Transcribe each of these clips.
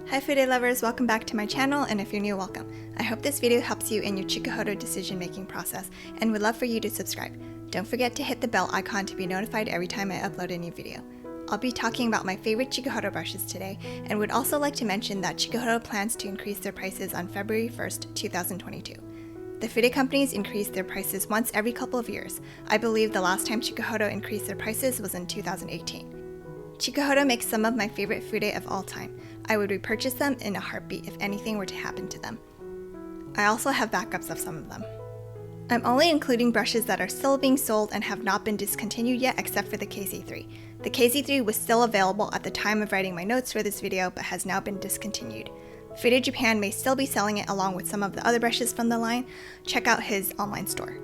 Hi Fude lovers, welcome back to my channel, and if you're new, welcome. I hope this video helps you in your Chikuhodo decision making process and would love for you to subscribe. Don't forget to hit the bell icon to be notified every time I upload a new video. I'll be talking about my favorite Chikuhodo brushes today, and would also like to mention that Chikuhodo plans to increase their prices on February 1st, 2022. The Fude companies increase their prices once every couple of years. I believe the last time Chikuhodo increased their prices was in 2018. Chikuhodo makes some of my favorite Fude of all time. I would repurchase them in a heartbeat if anything were to happen to them. I also have backups of some of them. I'm only including brushes that are still being sold and have not been discontinued yet, except for the KZ3. The KZ3 was still available at the time of writing my notes for this video, but has now been discontinued. Fude Japan may still be selling it along with some of the other brushes from the line. Check out his online store.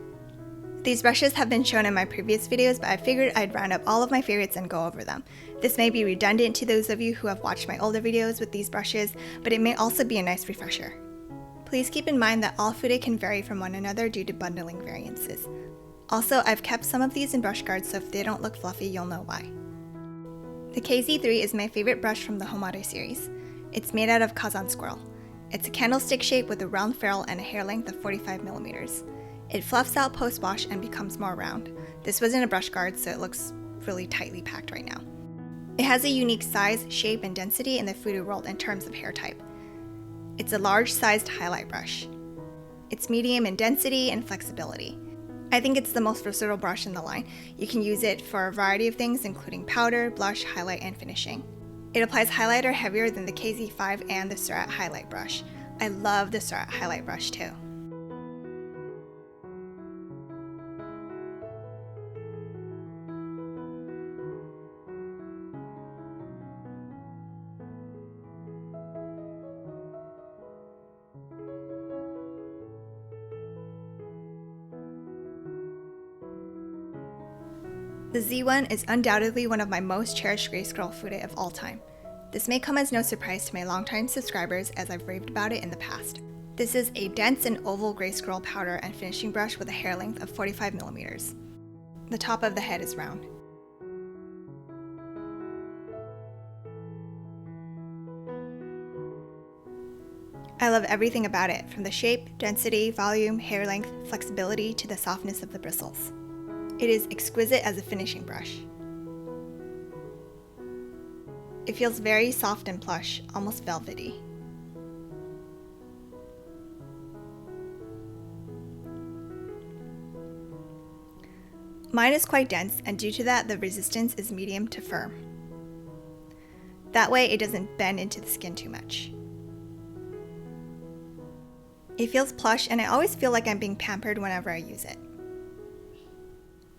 These brushes have been shown in my previous videos, but I figured I'd round up all of my favorites and go over them. This may be redundant to those of you who have watched my older videos with these brushes, but it may also be a nice refresher. Please keep in mind that all Fude can vary from one another due to bundling variances. Also, I've kept some of these in brush guards, so if they don't look fluffy, you'll know why. The KZ3 is my favorite brush from the Homare series. It's made out of Kazan squirrel. It's a candlestick shape with a round ferrule and a hair length of 45mm. It fluffs out post-wash and becomes more round. This was in a brush guard, so it looks really tightly packed right now. It has a unique size, shape, and density in the Fude world in terms of hair type. It's a large-sized highlight brush. It's medium in density and flexibility. I think it's the most versatile brush in the line. You can use it for a variety of things, including powder, blush, highlight, and finishing. It applies highlighter heavier than the KZ5 and the Surat highlight brush. I love the Surat highlight brush too. The Z1 is undoubtedly one of my most cherished gray scroll Fude of all time. This may come as no surprise to my longtime subscribers, as I've raved about it in the past. This is a dense and oval gray scroll powder and finishing brush with a hair length of 45mm. The top of the head is round. I love everything about it, from the shape, density, volume, hair length, flexibility, to the softness of the bristles. It is exquisite as a finishing brush. It feels very soft and plush, almost velvety. Mine is quite dense, and due to that, the resistance is medium to firm. That way, it doesn't bend into the skin too much. It feels plush, and I always feel like I'm being pampered whenever I use it.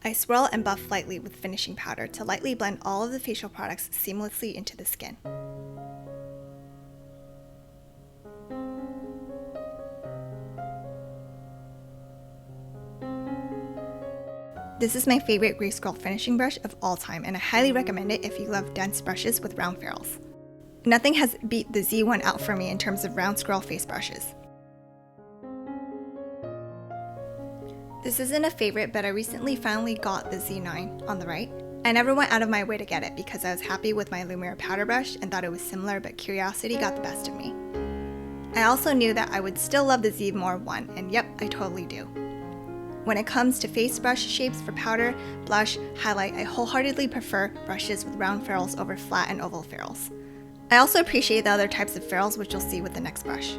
I swirl and buff lightly with finishing powder to lightly blend all of the facial products seamlessly into the skin. This is my favorite gray scroll finishing brush of all time, and I highly recommend it if you love dense brushes with round ferrules. Nothing has beat the Z1 out for me in terms of round scroll face brushes. This isn't a favorite, but I recently finally got the Z9 on the right. I never went out of my way to get it because I was happy with my Lumiere powder brush and thought it was similar, but curiosity got the best of me. I also knew that I would still love the Z more 1, and yep, I totally do. When it comes to face brush shapes for powder, blush, highlight, I wholeheartedly prefer brushes with round ferrules over flat and oval ferrules. I also appreciate the other types of ferrules, which you'll see with the next brush.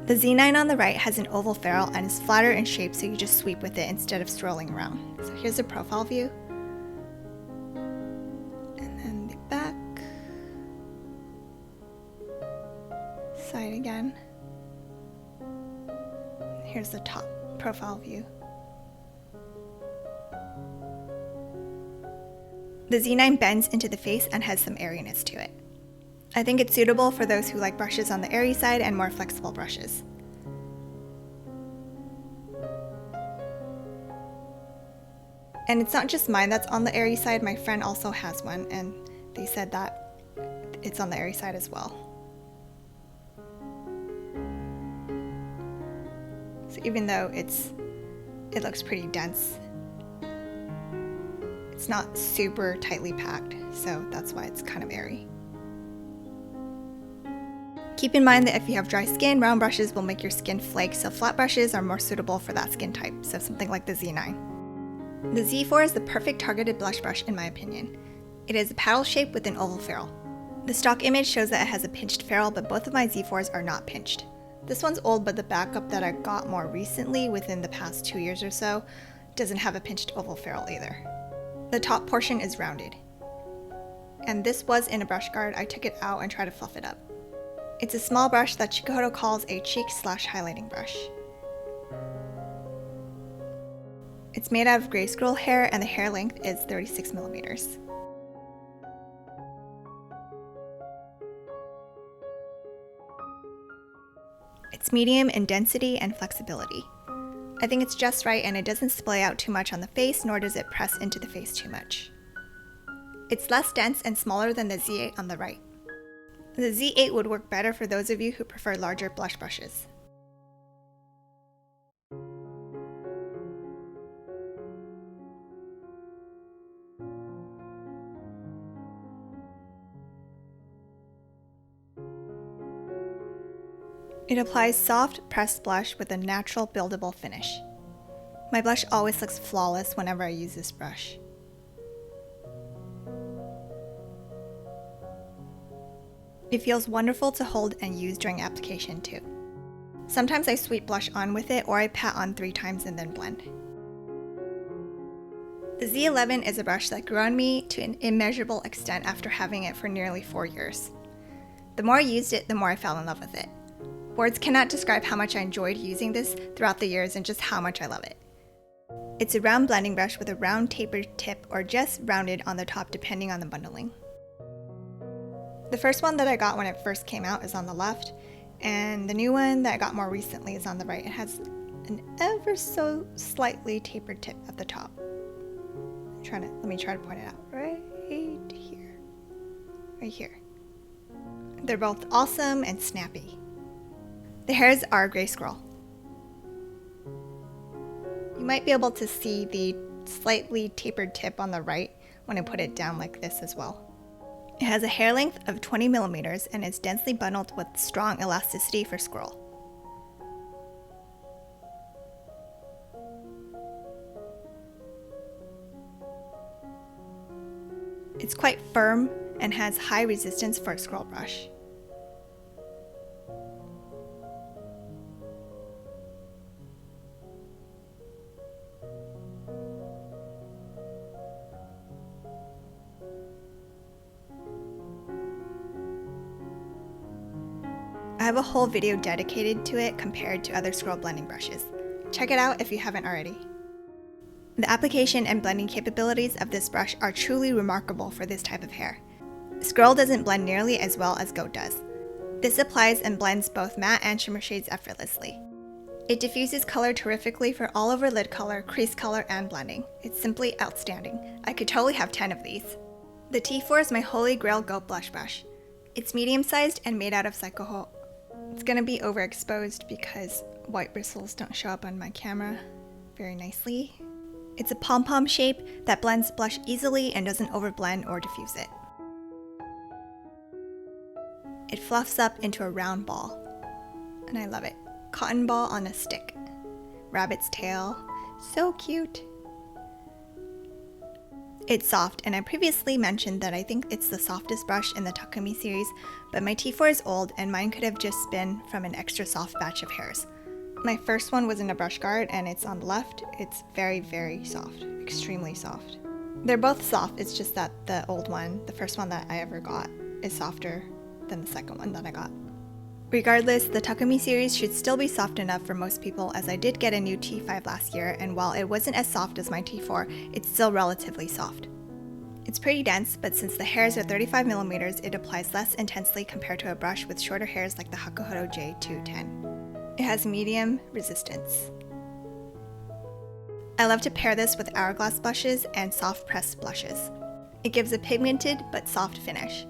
The Z9 on the right has an oval ferrule and is flatter in shape, so you just sweep with it instead of swirling around. So here's a profile view. And then the back. Side again. Here's the top profile view. The Z9 bends into the face and has some airiness to it. I think it's suitable for those who like brushes on the airy side and more flexible brushes. And it's not just mine that's on the airy side, my friend also has one, and they said that it's on the airy side as well. So even though it looks pretty dense, it's not super tightly packed, so that's why it's kind of airy. Keep in mind that if you have dry skin, round brushes will make your skin flake, so flat brushes are more suitable for that skin type, so something like the Z9. The Z4 is the perfect targeted blush brush in my opinion. It is a paddle shape with an oval ferrule. The stock image shows that it has a pinched ferrule, but both of my Z4s are not pinched. This one's old, but the backup that I got more recently, within the past 2 years or so, doesn't have a pinched oval ferrule either. The top portion is rounded. And this was in a brush guard. I took it out and tried to fluff it up. It's a small brush that Chikuhodo calls a cheek/highlighting brush. It's made out of gray squirrel hair and the hair length is 36 millimeters. It's medium in density and flexibility. I think it's just right and it doesn't splay out too much on the face, nor does it press into the face too much. It's less dense and smaller than the Z8 on the right. The Z8 would work better for those of you who prefer larger blush brushes. It applies soft, pressed blush with a natural buildable finish. My blush always looks flawless whenever I use this brush. It feels wonderful to hold and use during application too. Sometimes I sweep blush on with it, or I pat on 3 times and then blend. The Z11 is a brush that grew on me to an immeasurable extent after having it for nearly 4 years. The more I used it, the more I fell in love with it. Words cannot describe how much I enjoyed using this throughout the years and just how much I love it. It's a round blending brush with a round tapered tip or just rounded on the top depending on the bundling. The first one that I got when it first came out is on the left, and the new one that I got more recently is on the right. It has an ever so slightly tapered tip at the top. Let me try to point it out right here. Right here. They're both awesome and snappy. The hairs are gray squirrel. You might be able to see the slightly tapered tip on the right when I put it down like this as well. It has a hair length of 20 millimeters and is densely bundled with strong elasticity for squirrel. It's quite firm and has high resistance for a squirrel brush. I have a whole video dedicated to it compared to other scroll blending brushes. Check it out if you haven't already. The application and blending capabilities of this brush are truly remarkable for this type of hair. Scroll doesn't blend nearly as well as Goat does. This applies and blends both matte and shimmer shades effortlessly. It diffuses color terrifically for all over lid color, crease color, and blending. It's simply outstanding. I could totally have 10 of these. The T4 is my holy grail Goat blush brush. It's medium-sized and made out of Chikuhodo. It's gonna be overexposed because white bristles don't show up on my camera very nicely. It's a pom-pom shape that blends blush easily and doesn't overblend or diffuse it. It fluffs up into a round ball, and I love it. Cotton ball on a stick. Rabbit's tail, so cute. It's soft, and I previously mentioned that I think it's the softest brush in the Takumi series, but my T4 is old and mine could have just been from an extra soft batch of hairs. My first one was in a brush guard and it's on the left. It's very, very soft, extremely soft. They're both soft, it's just that the old one, the first one that I ever got, is softer than the second one that I got. Regardless, the Takumi series should still be soft enough for most people, as I did get a new T5 last year, and while it wasn't as soft as my T4, it's still relatively soft. It's pretty dense, but since the hairs are 35 millimeters, it applies less intensely compared to a brush with shorter hairs like the Chikuhodo J210. It has medium resistance. I love to pair this with hourglass blushes and soft pressed blushes. It gives a pigmented but soft finish.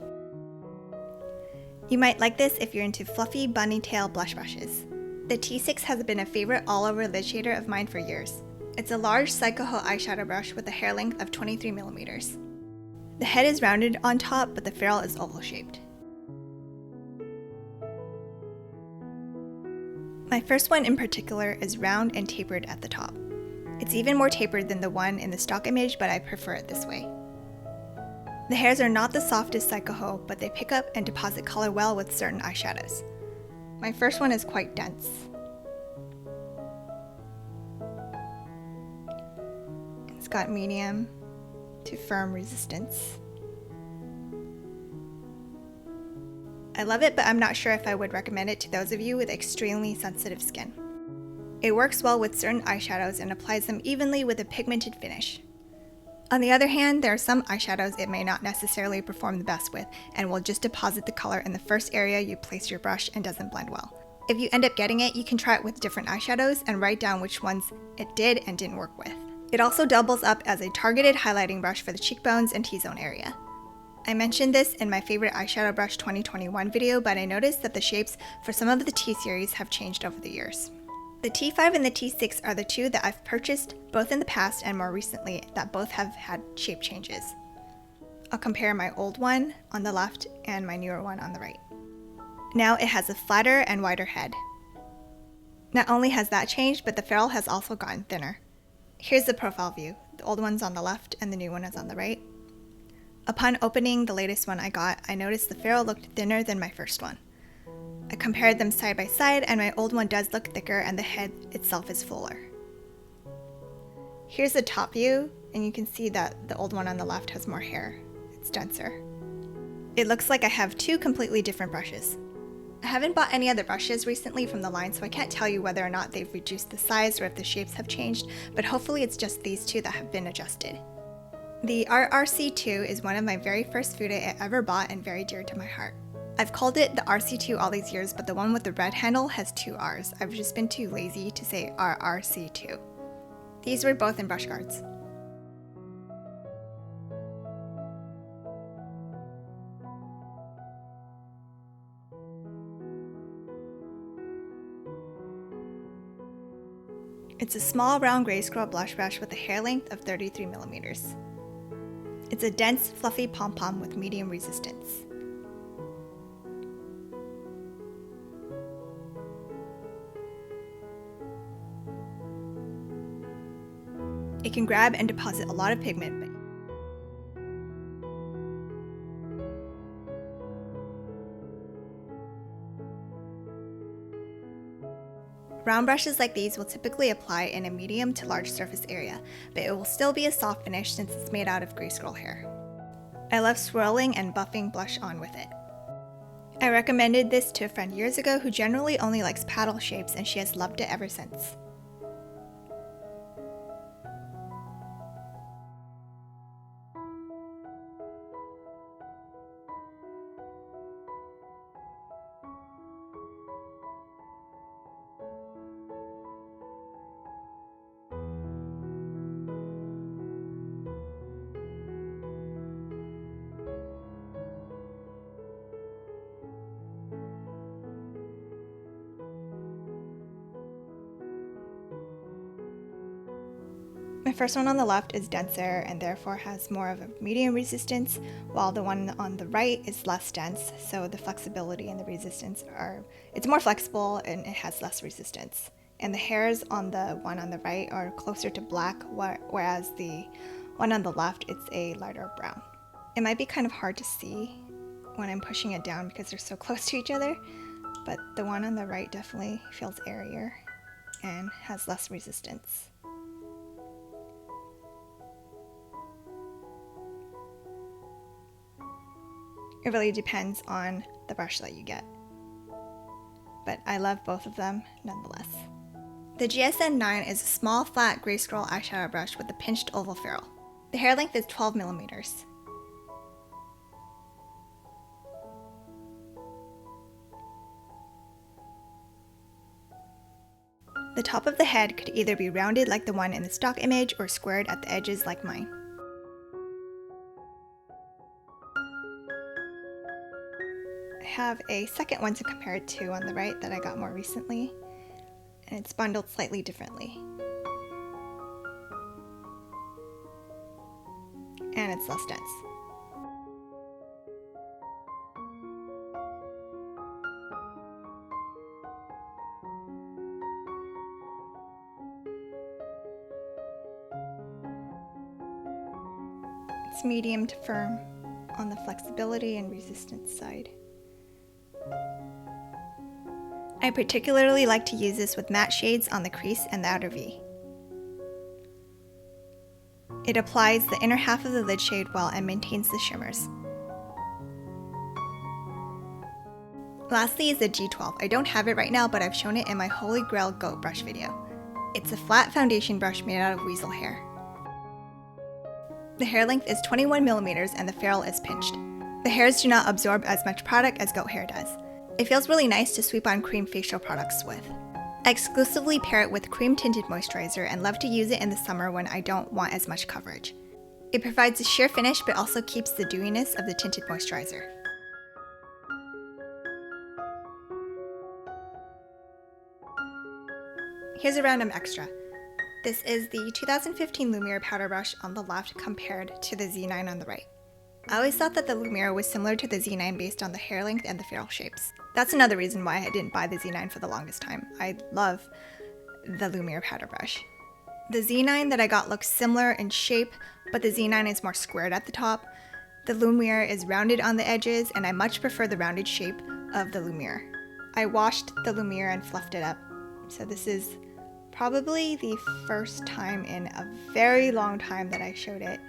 You might like this if you're into fluffy bunny tail blush brushes. The T6 has been a favorite all-over lid shader of mine for years. It's a large Chikuhodo eyeshadow brush with a hair length of 23 millimeters. The head is rounded on top, but the ferrule is oval-shaped. My first one in particular is round and tapered at the top. It's even more tapered than the one in the stock image, but I prefer it this way. The hairs are not the softest Chikuhodo, but they pick up and deposit color well with certain eyeshadows. My first one is quite dense. It's got medium to firm resistance. I love it, but I'm not sure if I would recommend it to those of you with extremely sensitive skin. It works well with certain eyeshadows and applies them evenly with a pigmented finish. On the other hand, there are some eyeshadows it may not necessarily perform the best with and will just deposit the color in the first area you place your brush and doesn't blend well. If you end up getting it, you can try it with different eyeshadows and write down which ones it did and didn't work with. It also doubles up as a targeted highlighting brush for the cheekbones and T-zone area. I mentioned this in my favorite eyeshadow brush 2021 video, but I noticed that the shapes for some of the T series have changed over the years. The T5 and the T6 are the two that I've purchased both in the past and more recently that both have had shape changes. I'll compare my old one on the left and my newer one on the right. Now it has a flatter and wider head. Not only has that changed, but the ferrule has also gotten thinner. Here's the profile view. The old one's on the left and the new one is on the right. Upon opening the latest one I got, I noticed the ferrule looked thinner than my first one. I compared them side by side and my old one does look thicker and the head itself is fuller. Here's the top view and you can see that the old one on the left has more hair. It's denser. It looks like I have two completely different brushes. I haven't bought any other brushes recently from the line, so I can't tell you whether or not they've reduced the size or if the shapes have changed, but hopefully it's just these two that have been adjusted. The RRC2 is one of my very first Fude I ever bought and very dear to my heart. I've called it the RC2 all these years, but the one with the red handle has two R's. I've just been too lazy to say RRC2. These were both in brush guards. It's a small round gray scroll blush brush with a hair length of 33 millimeters. It's a dense, fluffy pom-pom with medium resistance. It can grab and deposit a lot of pigment, but round brushes like these will typically apply in a medium to large surface area, but it will still be a soft finish since it's made out of gray scroll hair. I love swirling and buffing blush on with it. I recommended this to a friend years ago who generally only likes paddle shapes and she has loved it ever since. My first one on the left is denser and therefore has more of a medium resistance, while the one on the right is less dense, so the flexibility and the resistance it's more flexible and it has less resistance. And the hairs on the one on the right are closer to black, whereas the one on the left, it's a lighter brown. It might be kind of hard to see when I'm pushing it down because they're so close to each other, but the one on the right definitely feels airier and has less resistance. It really depends on the brush that you get, but I love both of them nonetheless. The GSN9 is a small flat gray scroll eyeshadow brush with a pinched oval ferrule. The hair length is 12 millimeters. The top of the head could either be rounded like the one in the stock image or squared at the edges like mine. I have a second one to compare it to on the right that I got more recently, and it's bundled slightly differently. And it's less dense. It's medium to firm on the flexibility and resistance side. I particularly like to use this with matte shades on the crease and the outer V. It applies the inner half of the lid shade well and maintains the shimmers. Lastly is the G12. I don't have it right now, but I've shown it in my Holy Grail Goat brush video. It's a flat foundation brush made out of weasel hair. The hair length is 21mm and the ferrule is pinched. The hairs do not absorb as much product as goat hair does. It feels really nice to sweep on cream facial products with. I exclusively pair it with cream tinted moisturizer and love to use it in the summer when I don't want as much coverage. It provides a sheer finish but also keeps the dewiness of the tinted moisturizer. Here's a random extra. This is the 2015 Lumiere powder brush on the left compared to the Z9 on the right. I always thought that the Lumiere was similar to the Z9 based on the hair length and the ferrule shapes. That's another reason why I didn't buy the Z9 for the longest time. I love the Lumiere powder brush. The Z9 that I got looks similar in shape, but the Z9 is more squared at the top. The Lumiere is rounded on the edges, and I much prefer the rounded shape of the Lumiere. I washed the Lumiere and fluffed it up, so this is probably the first time in a very long time that I showed it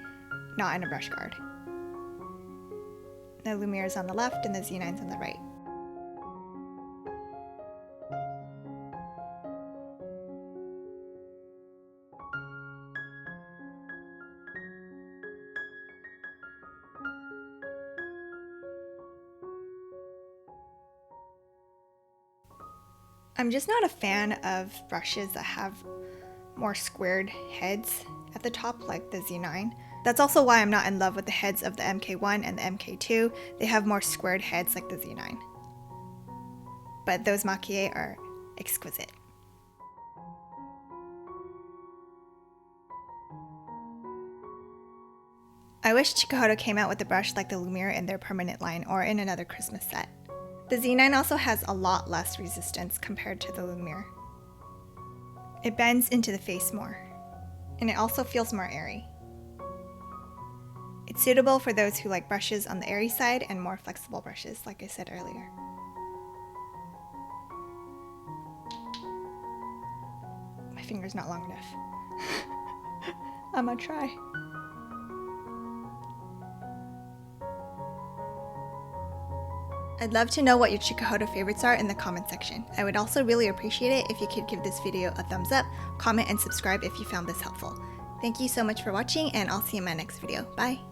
not in a brush guard. The Lumiere is on the left and the Z9's on the right. I'm just not a fan of brushes that have more squared heads at the top like the Z9. That's also why I'm not in love with the heads of the MK1 and the MK2. They have more squared heads like the Z9. But those maquillés are exquisite. I wish Chikuhodo came out with a brush like the Lumiere in their permanent line or in another Christmas set. The Z9 also has a lot less resistance compared to the Lumiere. It bends into the face more, and it also feels more airy. It's suitable for those who like brushes on the airy side and more flexible brushes, like I said earlier. My finger's not long enough. I'm gonna try. I'd love to know what your Chikuhodo favorites are in the comment section. I would also really appreciate it if you could give this video a thumbs up, comment, and subscribe if you found this helpful. Thank you so much for watching, and I'll see you in my next video. Bye!